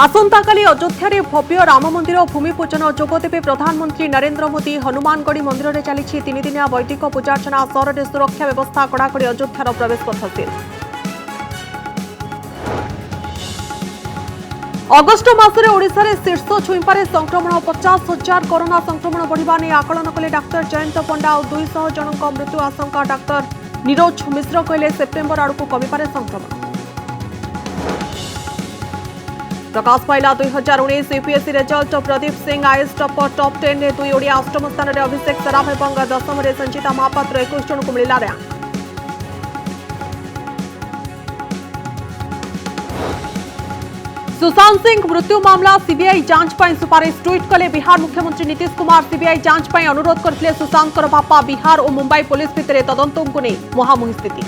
आसंताकाली अयोध्या भव्य राम मंदिर भूमि पूजन जोगदेवे प्रधानमंत्री नरेंद्र मोदी हनुमानगढ़ी मंदिर में चली 3 दिनिया वैदिक पूजार्चना सहर में सुरक्षा व्यवस्था कड़ाकड़ी अयोध्यार प्रवेश पथ सील। अगस्ट मासरे ओडिशा रे शीर्ष छुईंपारे संक्रमण 50,000 कोरोना संक्रमण बढ़िबा नै आकलन कले डाक्टर जयंत पंडा और 200 जनक मृत्यु आशंका। डाक्टर नीरज मिश्र कहले सेप्टेम्बर आड़क कमिपारे संक्रमण। प्रकाश पाइला 2019 UPSC result. Pradeep Singh IAS topper top 10 रे 2 ओडिया अष्टम स्थान रे अभिषेक सराफ और 10th रे संचिता महापात्र 21 जन को मिला रैंक। सुशांत सिंह मृत्यु मामला सीबीआई जांच पर सुपारिश। ट्वीट कले बिहार मुख्यमंत्री नीतीश कुमार। सीबीआई जांच पर अनुरोध करथिले सुशांत बापा। बिहार और मुंबई पुलिस भितर तदंत को नहीं मुहांमुही स्थिति।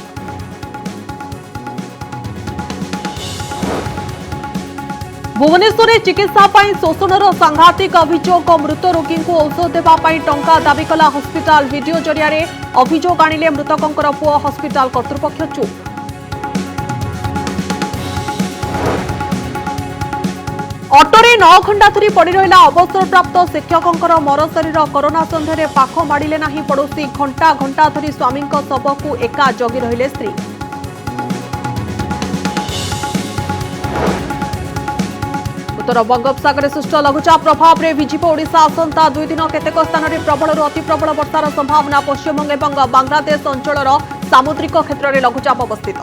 भुवनेश्वर में चिकित्सा शोषणर सांघातिक अभियोग। मृत रोगी को औषध देवाई टंका दाबी कला हस्पिटाल। वीडियो जरिया अभियोग आनिले मृतकर पुओ। हस्पिटाल कर्तृपक्ष चुप। अटोरे 9 घंटा धरी पड़ी रहा अवसरप्राप्त शिक्षकों मरशरीर। कोरोना सन्देह पाख माड़े ना पड़ोशी। घंटा घंटा धरी स्वामी शव को एका जगी रहिले स्त्री। उत्तर बंगोपसागर सृष्ट लघुचाप प्रभाव में भिजिब ओडिशा। आसंता 2 दिन केतेक स्थान में प्रबल अति प्रबल वर्षार संभावना। पश्चिमबंग और बांग्लादेश अंचल सामुद्रिक क्षेत्र में लघुचाप अवस्थित।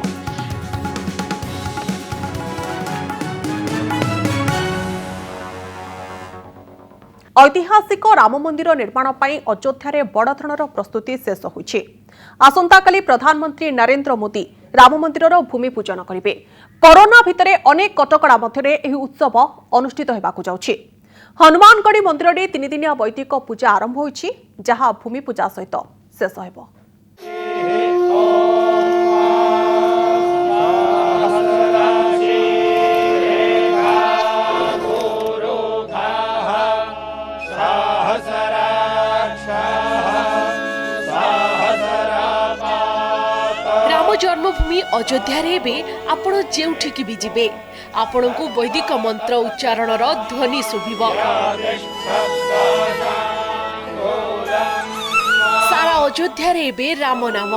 ऐतिहासिक राम मंदिर निर्माण पर अयोध्या बड़ धरणर प्रस्तुति शेष होइछि। आसंताकाली प्रधानमंत्री नरेंद्र मोदी राम मंदिर भूमि पूजन करेंगे। कोरोना भितर अनेक कटकड़ा मध्य यह उत्सव अनुष्ठित होगाकू जाउछि। हनुमानगढ़ी मंदिर में 3 दिनिया वैदिक पूजा आरंभ होइछि, जहां भूमि पूजा सहित शेष होइबो। जन्मभूमि अयोध्या रे आपण जेउठिकी भी जिबे आपण को वैदिक मंत्र उच्चारण ध्वनि शुभिब। सारा अयोध्या रे राम नाम।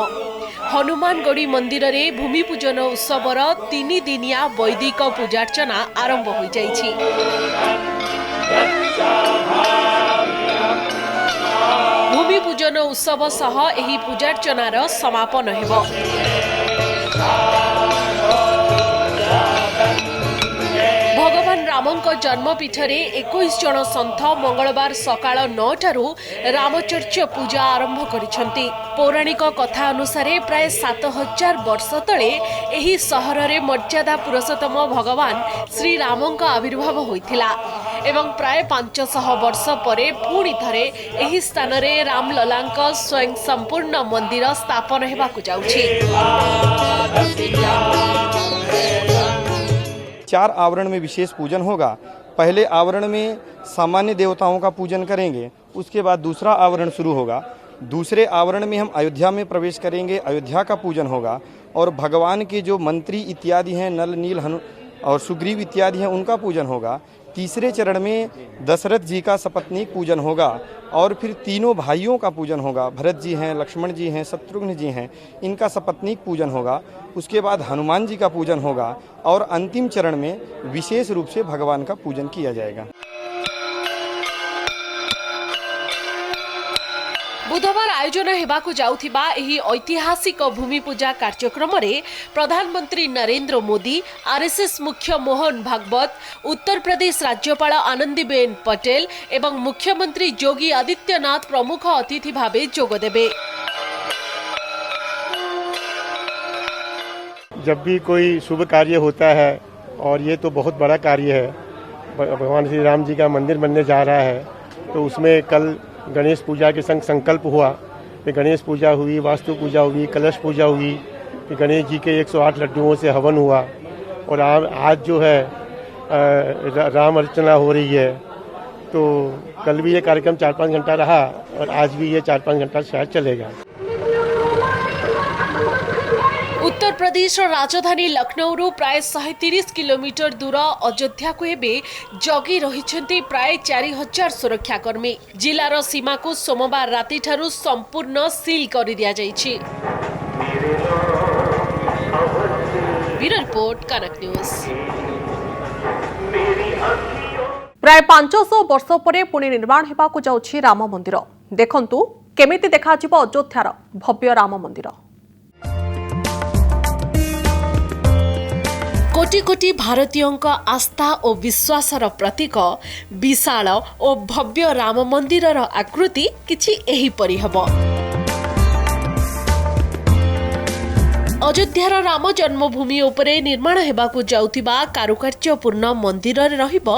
हनुमानगढ़ी मंदिर रे भूमि पूजन उत्सवर 3 दिनिया वैदिक पूजार्चना आरंभ हो जाइछि। भूमि पूजन उत्सव सह एही पूजार्चनार समापन हेबो। भगवान रामंक जन्मपीठ में 21 जन सन्थ मंगलवार सकाळ 9 टारू रामचर्च पूजा आरंभ करिसंती। पौराणिक कथा अनुसार प्राय 7000 वर्ष तले एही सहर रे मर्यादा पुरुषोत्तम भगवान श्री रामंक आविर्भाव होइथिला एवं प्राय 500 वर्ष परे पुणी थरे एही स्थान रे रामललांक स्वयं संपूर्ण मंदिर स्थापन हेबाकू जाउछि। 4 आवरण में विशेष पूजन होगा। पहले आवरण में सामान्य देवताओं का पूजन करेंगे, उसके बाद दूसरा आवरण शुरू होगा। दूसरे आवरण में हम अयोध्या में प्रवेश करेंगे, अयोध्या का पूजन होगा और भगवान के जो मंत्री इत्यादि हैं, नल नील हनु और सुग्रीव इत्यादि हैं, उनका पूजन होगा। तीसरे चरण में दशरथ जी का सपत्नीक पूजन होगा और फिर तीनों भाइयों का पूजन होगा। भरत जी हैं, लक्ष्मण जी हैं, शत्रुघ्न जी हैं, इनका सपत्नीक पूजन होगा। उसके बाद हनुमान जी का पूजन होगा और अंतिम चरण में विशेष रूप से भगवान का पूजन किया जाएगा। बुधवार आयोजन हेबाकू जाउथिबा एही ऐतिहासिक भूमि पूजा कार्यक्रम रे प्रधानमंत्री नरेंद्र मोदी, आरएसएस मुख्य मोहन भागवत, उत्तर प्रदेश राज्यपाल आनंदीबेन पटेल एवं मुख्यमंत्री योगी आदित्यनाथ प्रमुख अतिथि भावे जोग देबे। जब भी कोई शुभ कार्य होता है, और ये तो बहुत बड़ा कार्य है, भगवान श्री राम जी का मंदिर बनने जा रहा है, तो उसमें कल गणेश पूजा के संग संकल्प हुआ। फिर गणेश पूजा हुई, वास्तु पूजा हुई, कलश पूजा हुई, फिर गणेश जी के 108 लड्डुओं से हवन हुआ और आज जो है राम अर्चना हो रही है। तो कल भी ये कार्यक्रम 4-5 घंटा रहा और आज भी ये 4-5 घंटा शायद चलेगा। उत्तर प्रदेश राजधानी लखनऊ प्राय 130 किलोमीटर दूर अयोध्या को एबे जगी रहिछन्ति प्राय 4000 सुरक्षाकर्मी। जिलार सीमा को सोमवार राति ठारू संपूर्ण सील कर दिया जाइछि। ब्यूरो रिपोर्ट कनक न्यूज। प्राय 500 वर्ष पर पुणी निर्माण हेबाकु जाउछि राम मंदिर। देखंतु केमिति देखाजिबो अयोध्यार भव्य राम मंदिर। कोटी कोटी भारतीयों का आस्था और विश्वासर प्रतीक विशाल और भव्य राम मंदिरर आकृति किछि एहिपरि हबो। अयोध्यार राम जन्मभूमि उपरे निर्माण हेबाकु जाउथिबा कारुकार्यपूर्ण मंदिर रहिबो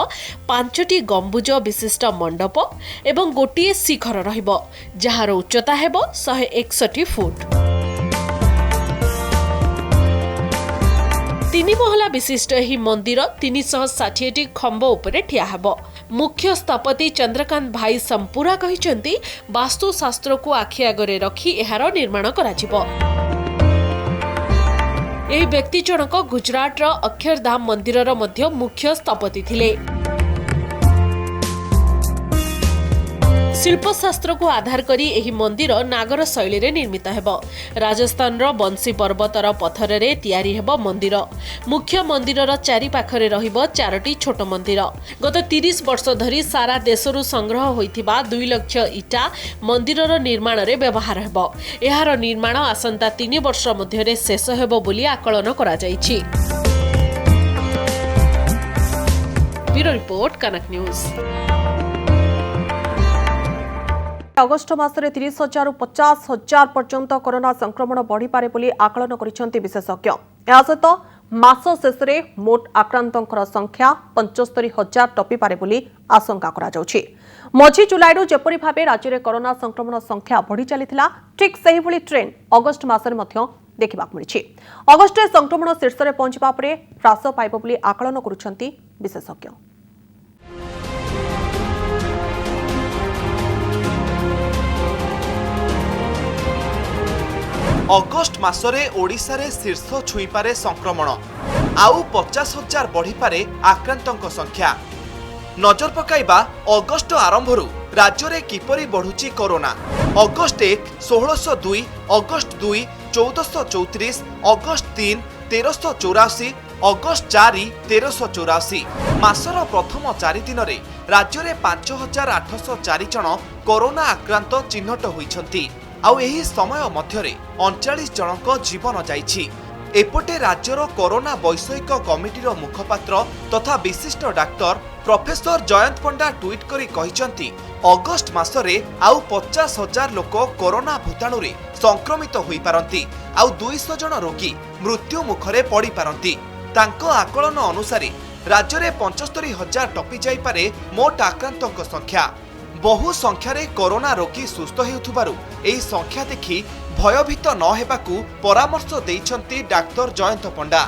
5टी गंबुज विशिष्ट मंडप एवं गोटिए शिखर रहिबो जहार उच्चता हेबो 161 फुट। 3 महला विशिष्ट ही मंदिर 360 खंब उपरे ठिया हेबो। मुख्य स्थपति चंद्रकांत भाई संपूरा कहिसेंती वास्तुशास्त्र को आखि आगरे रखी एहार निर्माण कराजिबो। एही व्यक्ति जनक गुजरात अक्षरधाम मंदिरर मध्य मुख्य स्थपति थिले। शिल्पशास्त्र को आधार करी एही मंदिर नागर शैली रे निर्मित हेबो। राजस्थान रो बंसी पर्वतर पत्थर रे तयारी हेबो मंदिर। मुख्य मंदिरर चारि पाखरे रहिबो 4टी छोट मंदिर। गत 30 वर्ष धरी सारा देशरु संग्रह होइथिबा 2 लाख इटा मंदिरर निर्माण रे व्यवहार हेबो। एहार निर्माण आसंता 3 वर्ष मध्य रे शेष हेबो बोली आकलन करा जाइछि। ब्यूरो रिपोर्ट कनक न्यूज। अगस्ट मासरे 30,000 रु 50,000 पर्यंत कोरोना संक्रमण बढ़ी पारे बोली आकलन करिसेंति विशेषज्ञ। या सहित मास शेषरे मोट आक्रांतंकर संख्या 75,000 टपी पारे बोली आशंका करा जाउछि। मझी जुलाई जेपरि भाबे राज्य में कोरोना संक्रमण संख्या बढ़ी चलीथिला ठीक सेही भली ट्रेंड अगस्ट मासरे मध्य देखिबा मिलिछि। अगस्ट रे संक्रमण शीर्ष रे पहुंचबा परे ह्रास पाइबो बोली आकलन करुछंती विशेषज्ञ। अगस्ट मासरे ओडिशा रे शीर्ष छुई पारे संक्रमण आउ 50,000 बढ़ी पारे आक्रांतों संख्या। नजर पकाइबा अगस्ट आरंभरू राज्य रे किपरि बढ़ुची corona. August 1 1602, August 2 1434, August 3 1384, August 4 1384। मासर प्रथम 4 दिन रे राज्य रे 5,804 जन कोरोना आक्रांत चिन्हट होइछंती। आउ एही समय मध्यरे 39 जनक जीवन जाइछि। एपटे राज्यर कोरोना वैषयिक कमिटीर मुखपात्र तथा विशिष्ट डाक्टर प्रोफेसर जयंत पंडा ट्वीट करी कहिसंती अगस्ट मासरे आउ 50,000 लोक कोरोना भूताणु रे संक्रमित होई पारंती आउ 200 जन रोगी मृत्यु मुखरे पड़ी पारंती। तांको आकलन अनुसारे राज्य रे 75,000 टपी जाई पारे मोट आक्रांतक संख्या। बहु संख्यारे कोरोना रोगी सुस्थ हेउथुबारु एही संख्या देखि भयभीत न हेबाकू परामर्श देइछंती डाक्टर जयंत पंडा।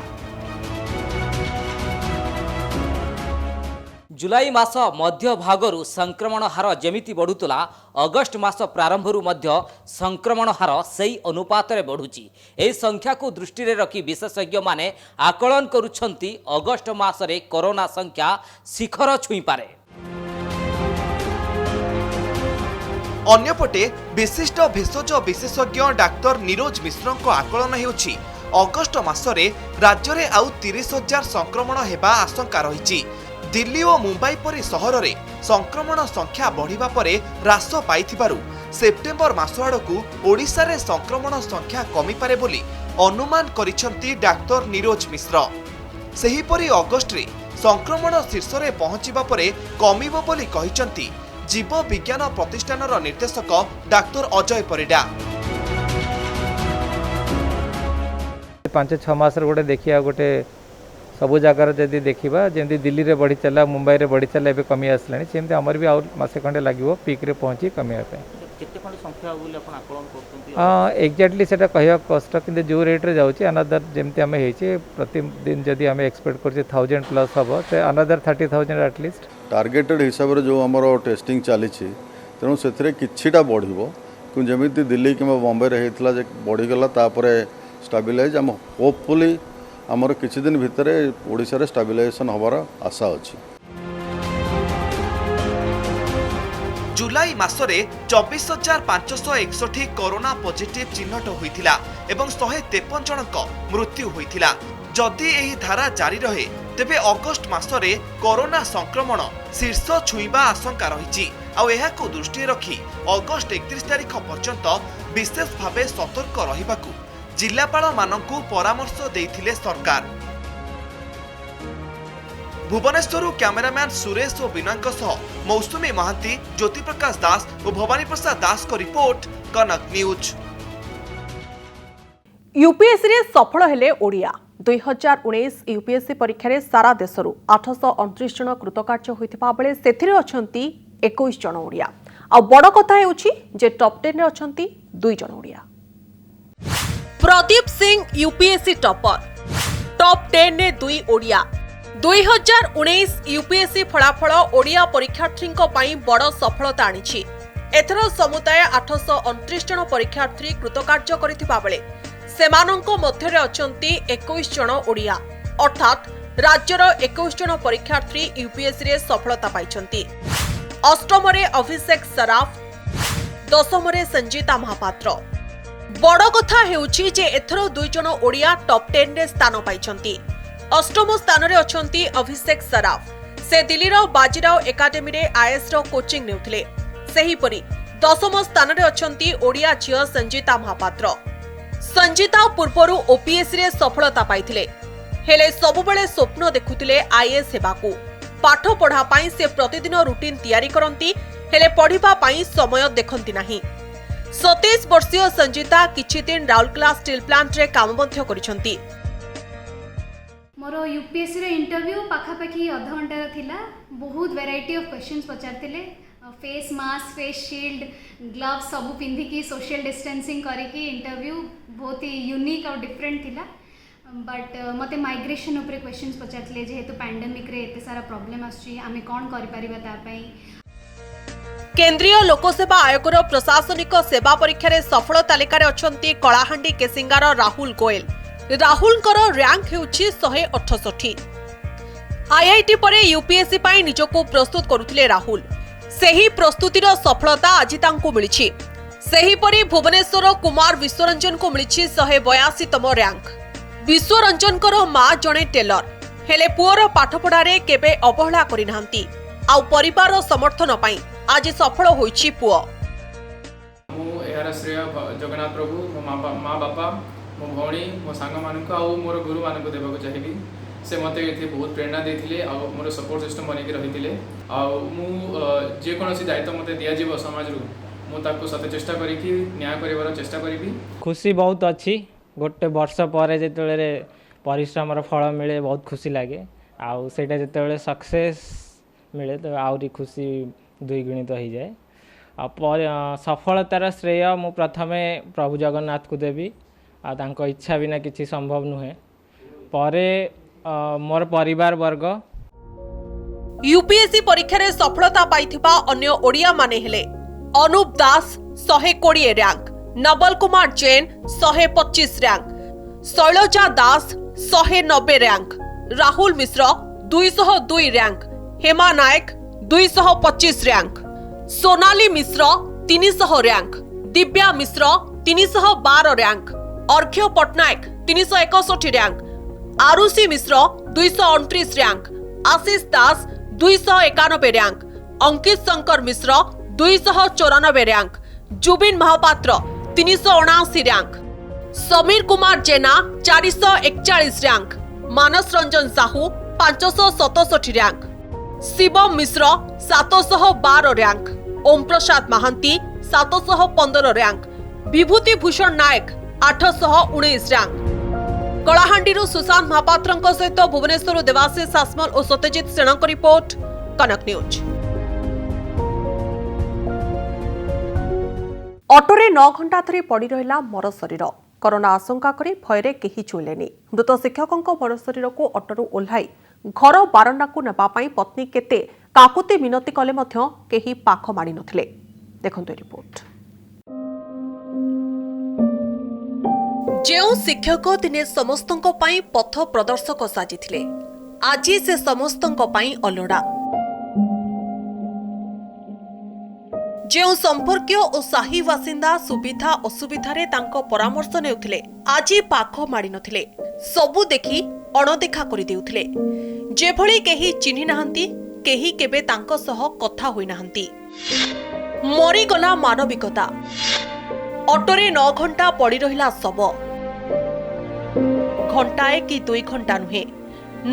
जुलाई मास मध्य भागरू संक्रमण हार जेमिति बढ़ुतला अगस्ट मास प्रारंभरू मध्य संक्रमण हार सेई अनुपात रे बढ़ुची। एही संख्या को दृष्टि रे रखी विशेषज्ञ माने आकलन करुछंती अगस्ट मासरे कोरोना संख्या शिखर छुई पारे। अन्यपटे विशिष्ट भेषज विशेषज्ञ डाक्टर नीरज मिश्र आकलन हेउछि अगस्ट मासरे राज्य में आउ 30,000 संक्रमण हेबा आशंका रही। दिल्ली और मुंबई परि सहर में संक्रमण संख्या बढ़िबा परे ह्रास पाइथिबारु सेप्टेम्बर मास आड़कू ओडिशा रे संक्रमण संख्या कमी पारे बोली अनुमान करिसंती डाक्टर नीरज मिश्र। सेहीपरि अगस्ट रे संक्रमण शीर्ष रे पहुंचीबा परे कमिबो बोली कहिसंती जीव विज्ञान प्रतिष्ठानर निर्देशक डाक्टर अजय परिडा। 5-6 मास गोटे देखिया गोटे सबु जगार जदि देखा जमी दिल्ली रे बढ़ी चला मुंबई रे बढ़ी चला कमी आसला सेमती आमर भी आसे खंडे लगे पीक रे पहुँची कमिया एक्जाक्टली से कह कष्ट कि जो रेट्रे जाऊँगी अनदर जमी आम प्रतिदिन जदि आम एक्सपेक्ट कर 1000+ हम तो अनदर 30,000 एटलिस्ट टार्गेटेड हिसाब से जो आमर टेस्टिंग चली तेणु से किछिटा बढ़ जमी दिल्ली कि बम्बे होता बढ़ीगला स्टाबिलाइज आम होपफुली आमर किछि दिन भितर ओडिशा रे स्टाबिलाइजेशन हबार आशा अछि। जुलाई मासरे 24,561 कोरोना पॉजिटिव चिन्हट होइथिला एवं 153 जनक मृत्यु होइथिला। जदि एही धारा जारी रहे तेबे अगस्त मासरे कोरोना संक्रमण शीर्ष छुईबा आशंका रहिछि। आउ एहाकु दृष्टि रखी अगस्त 31 तारिख पर्यंत विशेष भावे सतर्क रहिबाकू जिल्लापाल मानकू परामर्श देइथिले सरकार। भुवनेश्वर कैमरामैन सुरेश और विनयक सह मौसुमी महांती, ज्योति प्रकाश दास और भवानी प्रसाद दास को रिपोर्ट, कनक न्यूज। यूपीएससी रे सफल हेले ओडिया 2019 यूपीएससी परीक्षा रे सारा देशरू 829 जन कृतकार्य होइथिबा बेले सेथिरे अछंती 21 जन ओडिया। आ बड़ कथा हेउछि जे टॉप 10 रे अछंती 2 जन Odia. Pradeep Singh UPSC topper, top 10 रे 2 ओडिया। 2019 यूपीएससी फलाफल ओडिया परीक्षार्थी बड़ सफलता आनी। एथर समुदाय 829 जन परीक्षार्थी कृतकार्य करथिबा बेले सेमानंक मध्यरे अछंती 21 जन ओडिया, अर्थात राज्यर 21 जन परीक्षार्थी यूपीएससी रे सफलता पाइछंती। अष्टम रे अभिषेक सराफ, दशम रे संजीता महापात्र। बड़ कथा हेउछि जे एथर 2 जन ओडिया टॉप 10 रे स्थान पाइछंती। अष्टम स्थान रे अछंती अभिषेक सराफ, से दिल्लीर बाजीराव एकाडेमी रे आईएएस रो कोचिंग नेउथिले। सेहीपरि दशम स्थान रे अछंती ओडिया झियो संजीता महापात्र। संजीता पूर्वरु ओपीएससी रे सफलता पाइथिले, हेले सबुबेले स्वप्न देखुथिले आईएएस हेबाकू। पाठ पढ़ा पाई से प्रतिदिन रुटीन तैयारी करंती, हेले पढ़िबा पाई समय देखंती नाही। 27 वर्षीय संजीता किछि दिन राउरकेला स्टील प्लांट रे काम मध्य करिसंती। मोर यूपीएससी रे इंटरव्यू पाखापाखि अध घंटार थिला। बहुत वेराइटी ऑफ क्वेश्चंस पचारथिले। Face mask, face shield, gloves सब पिंधिकी सोशल डिस्टेंसिंग करिकी इंटरव्यू बहुत ही यूनिक और डिफरेंट थिला। बट मते माइग्रेशन उपरे क्वेश्चंस पचारथिले, जेहेतु पैंडेमिक रे एते सारा प्रॉब्लम आछि, आमे कोन करि परिबा ता पई। केंद्रीय लोकसेवा आयोगर प्रशासनिक सेवा परीक्षा रे सफल तालिका रे अछंती कलाहांडी केसिंगार राहुल गोयल। राहुलकर रैंक हेउछि 168। आईआईटी परे यूपीएससी पाई निजको प्रस्तुत करुथिले राहुल। सेही प्रस्तुतिर सफलता आज तांको मिलिछि। सेहीपरि भुवनेश्वर कुमार विश्वरंजन को मिलिछि 182तम रैंक। विश्वरंजनकर मां जणे टेलर, हेले पुअर पाठपढ़ा रे केबे अवहेला करिनांती। आउ परिवार समर्थन पाई आज सफल होइछि पुअ। मु एहार श्रेय जगन्नाथ प्रभु, मो माँ बापा, मो भौणी, मो सांग मानक आउ मोर गुरु मानक देबाक चाहिबी। से मते एथि बहुत प्रेरणा देथिले आउ मोर सपोर्ट सिस्टम बनेकी रहिथिले। आउ मु जे कोनोसी दायित्व मते दिया जीव समाज रु मु ताको सते चेष्टा करिकी न्याय करिवार चेष्टा करिबी। खुशी बहुत अच्छी। गोटे वर्ष पर जेतेले परिश्रमर फल मिले बहुत खुशी लगे। आउ सेटा जेतेले सक्सेस मिले तो आउरी खुशी द्विगुणित हो जाए। सफलतार श्रेय मु प्रथमे प्रभु जगन्नाथ को देवी। तांको इच्छा बिना किसी संभव नुहे। परे मोर परिवार वर्ग। यूपीएससी परीक्षा रे सफलता पाइथिबा अन्य ओडिया माने हेले अनुप दास 120 रैंक, नवल कुमार जैन 125 रैंक, शैलजा दास 190 रैंक, राहुल मिश्र 202 रैंक, हेमा नायक 225 रैंक, सोनाली मिश्र 300 रैंक, दिव्या मिश्र 312 रैंक, अर्घ्य पटनायक 361 रैंक, आरुषि मिश्र 229 रैंक, आशीष दास 291 रैंक, अंकित शंकर मिश्र 294 रैंक, जुबिन महापात्र 379 रैंक, समीर कुमार जेना 441 रैंक, मानस रंजन साहू 567 रैंक, शिवम मिश्र 712 रैंक, ओम प्रसाद महांती 715 रैंक, विभूति भूषण नायक 819 रैंक। कलाहांडीरू सुशांत महापात्रଙ୍କ सहित भुवनेश्वर देवाशीष सासमल और सत्यजित सेणଙ୍କ रिपोर्ट, कनक न्यूज। अटोरे 9 घंटा धरी पड़ी रहिला मर शरीर। कोरोना आशंका करी भयरे केही छुइलेनी। मृत शिक्षकଙ୍କ मर शरीर को अटोरू ओह्लाई घर बारंडा को नेबा पई पत्नी केते काकुति मिनती कले मध्य केही पाख माडी नथिले। देखंतु रिपोर्ट। ଯେଉଁ ଶିକ୍ଷକ ଦିନେ ସମସ୍ତଙ୍କ ପାଇଁ ପଥ ପ୍ରଦର୍ଶକ ସାଜିଥିଲେ ଆଜି ସେ ସମସ୍ତଙ୍କ ପାଇଁ ଅଲୋଡ଼ା। ଯେଉଁ ସମ୍ପର୍କୀୟ ଓ ସାହି ବାସିନ୍ଦା ସୁବିଧା ଅସୁବିଧାରେ ତାଙ୍କ ପରାମର୍ଶ ନେଉଥିଲେ ଆଜି ପାଖ ମାଡ଼ି ନଥିଲେ, ସବୁ ଦେଖି ଅଣଦେଖା କରିଦେଉଥିଲେ। ଯେଭଳି କେହି ଚିହ୍ନି ନାହାନ୍ତି, କେହି କେବେ ତାଙ୍କ ସହ କଥା ହୋଇନାହାନ୍ତି। ମରିଗଲା ମାନବିକତା। ଅଟୋରେ 9 ଘଣ୍ଟା ପଡ଼ି ରହିଲା ଶବ। ଘଣ୍ଟାଏ କି 2 ଘଣ୍ଟା ନୁହେଁ,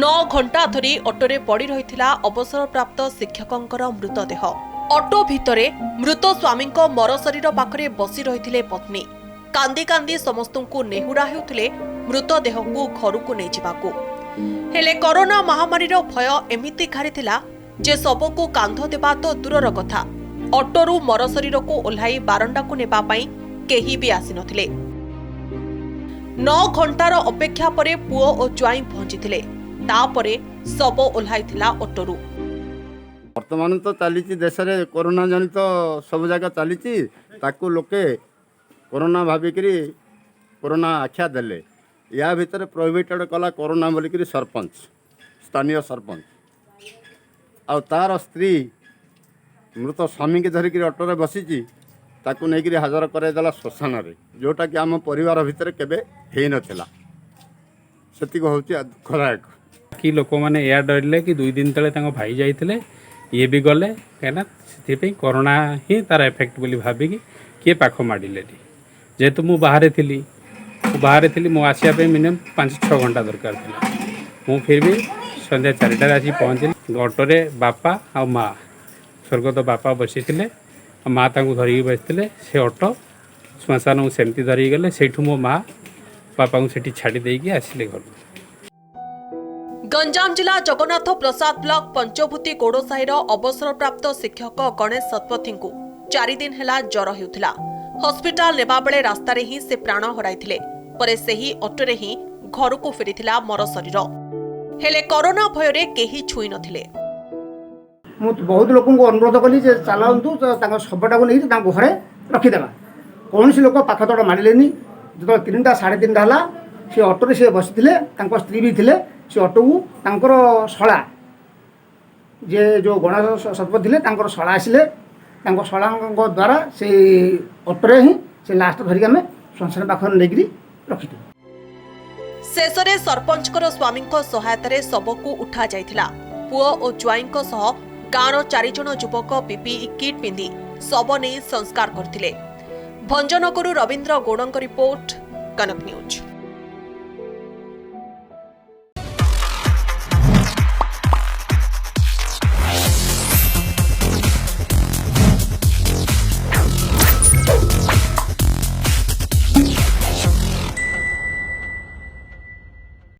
9 ଘଣ୍ଟା ଧରି ଅଟୋରେ ପଡ଼ି ରହିଥିଲା ଅବସରପ୍ରାପ୍ତ ଶିକ୍ଷକଙ୍କର ମୃତଦେହ। ଅଟୋ ଭିତରେ ମୃତ ସ୍ୱାମୀଙ୍କ ମରଶରୀର ପାଖରେ ବସି ରହିଥିଲେ ପତ୍ନୀ। କାନ୍ଦି କାନ୍ଦି ସମସ୍ତଙ୍କୁ ନେହୁରା ହେଉଥିଲେ ମୃତଦେହକୁ ଘରକୁ ନେଇଯିବାକୁ। ହେଲେ କରୋନା ମହାମାରୀର ଭୟ ଏମିତି ଘାରିଥିଲା ଯେ ଶବକୁ କାନ୍ଧ ଦେବା ତ ଦୂରର କଥା, ଅଟୋରୁ ମରଶରୀରକୁ ଓହ୍ଲାଇ ବାରଣ୍ଡାକୁ ନେବା ପାଇଁ କେହି ବି ଆସିନଥିଲେ। 9 ଘଣ୍ଟାର ଅପେକ୍ଷା ପରେ ପୁଅ ଓ ଜ୍ୱାଇଁ ପହଞ୍ଚିଥିଲେ। ତାପରେ ଶବ ଓହ୍ଲାଇଥିଲା ଅଟୋରୁ। ବର୍ତ୍ତମାନ ତ ଚାଲିଛି ଦେଶରେ କରୋନା ଜନିତ ସବୁ ଜାଗା ଚାଲିଛି, ତାକୁ ଲୋକେ କରୋନା ଭାବିକିରି କରୋନା ଆଖ୍ୟା ଦେଲେ। ୟା ଭିତରେ ପ୍ରୋହିବିଟେଡ୍ କଲା କରୋନା ବୋଲିକିରି ସରପଞ୍ଚ, ସ୍ଥାନୀୟ ସରପଞ୍ଚ। ଆଉ ତାର ସ୍ତ୍ରୀ ମୃତ ସ୍ୱାମୀକି ଧରିକିରି ଅଟୋରେ ବସିଛି, ତାକୁ ନେଇକିରି ହାଜର କରାଇଦେଲା ଶ୍ମଶାନରେ, ଯେଉଁଟାକି ଆମ ପରିବାର ଭିତରେ କେବେ ହେଇନଥିଲା। ସେତିକି ହେଉଛି ଦୁଃଖଦାୟକ। କି ଲୋକମାନେ ଏହା ଡରିଲେ କି 2 ଦିନ ତଳେ ତାଙ୍କ ଭାଇ ଯାଇଥିଲେ, ଇଏ ବି ଗଲେ, କାହିଁକିନା ସେଥିପାଇଁ କରୋନା ହିଁ ତାର ଏଫେକ୍ଟ ବୋଲି ଭାବିକି କିଏ ପାଖ ମାଡ଼ିଲେନି। ଯେହେତୁ ମୁଁ ବାହାରେ ଥିଲି, ମୁଁ ଆସିବା ପାଇଁ ମିନିମମ୍ 5-6 ଘଣ୍ଟା ଦରକାର ଥିଲା। ମୁଁ ଫିର୍ ବି ସନ୍ଧ୍ୟା 4ଟାରେ ଆସି ପହଞ୍ଚିଲି। ଅଟୋରେ ବାପା ଆଉ ମା, ସ୍ୱର୍ଗତ ବାପା ବସିଥିଲେ, ମା ତାଙ୍କୁ ଧରିକି ବସିଥିଲେ। ସେ ଅଟୋ ଶ୍ମଶାନକୁ ସେମିତି ଧରିକି ଗଲେ। ସେଇଠୁ ମୋ ମା ବାପାଙ୍କୁ ସେଠି ଛାଡ଼ି ଦେଇକି ଆସିଲେ ଘରକୁ। ଗଞ୍ଜାମ ଜିଲ୍ଲା ଜଗନ୍ନାଥ ପ୍ରସାଦ ବ୍ଲକ ପଞ୍ଚଭୂତି ଗୋଡ଼ସାହିର ଅବସରପ୍ରାପ୍ତ ଶିକ୍ଷକ ଗଣେଶ ଶତପଥୀଙ୍କୁ 4 ଦିନ ହେଲା ଜ୍ୱର ହେଉଥିଲା। ହସ୍ପିଟାଲ ନେବାବେଳେ ରାସ୍ତାରେ ହିଁ ସେ ପ୍ରାଣ ହରାଇଥିଲେ। ପରେ ସେହି ଅଟୋରେ ହିଁ ଘରକୁ ଫେରିଥିଲା ମରଶରୀର। ହେଲେ କରୋନା ଭୟରେ କେହି ଛୁଇଁ ନଥିଲେ। ମୁଁ ବହୁତ ଲୋକଙ୍କୁ ଅନୁରୋଧ କଲି ଯେ ଚାଲନ୍ତୁ ତାଙ୍କ ଶବଟାକୁ ନେଇକି ତାଙ୍କ ଘରେ ରଖିଦେବା। କୌଣସି ଲୋକ ପାଖତଡ଼ ମାରିଲେନି। ଯେତେବେଳେ 3ଟା 3:30 ହେଲା, ସେ ଅଟୋରେ ସେ ବସିଥିଲେ, ତାଙ୍କ ସ୍ତ୍ରୀ ବି ଥିଲେ। ସେ ଅଟୋକୁ ତାଙ୍କର ଶଳା, ଯେ ଯେଉଁ ଗଣେଶ ଶତପଥୀ ଥିଲେ, ତାଙ୍କର ଶଳା ଆସିଲେ। ତାଙ୍କ ଶଳାଙ୍କ ଦ୍ୱାରା ସେଇ ଅଟୋରେ ହିଁ ସେ ଲାଷ୍ଟ ଧରିକି ଆମେ ଶ୍ମଶାନ ପାଖରେ ନେଇକରି ରଖିଥିଲୁ। ଶେଷରେ ସରପଞ୍ଚଙ୍କର ସ୍ୱାମୀଙ୍କ ସହାୟତାରେ ଶବକୁ ଉଠାଯାଇଥିଲା। ପୁଅ ଓ ଜ୍ୱାଇଁଙ୍କ ସହ ଗାଁର 4 ଜଣ ଯୁବକ ପିପିଇ କିଟ୍ ପିନ୍ଧି ଶବ ନେଇ ସଂସ୍କାର କରିଥିଲେ। ଭଞ୍ଜନଗରରୁ ରବୀନ୍ଦ୍ର ଗୌଡ଼ଙ୍କ ରିପୋର୍ଟ, କନକ ନ୍ୟୁଜ୍।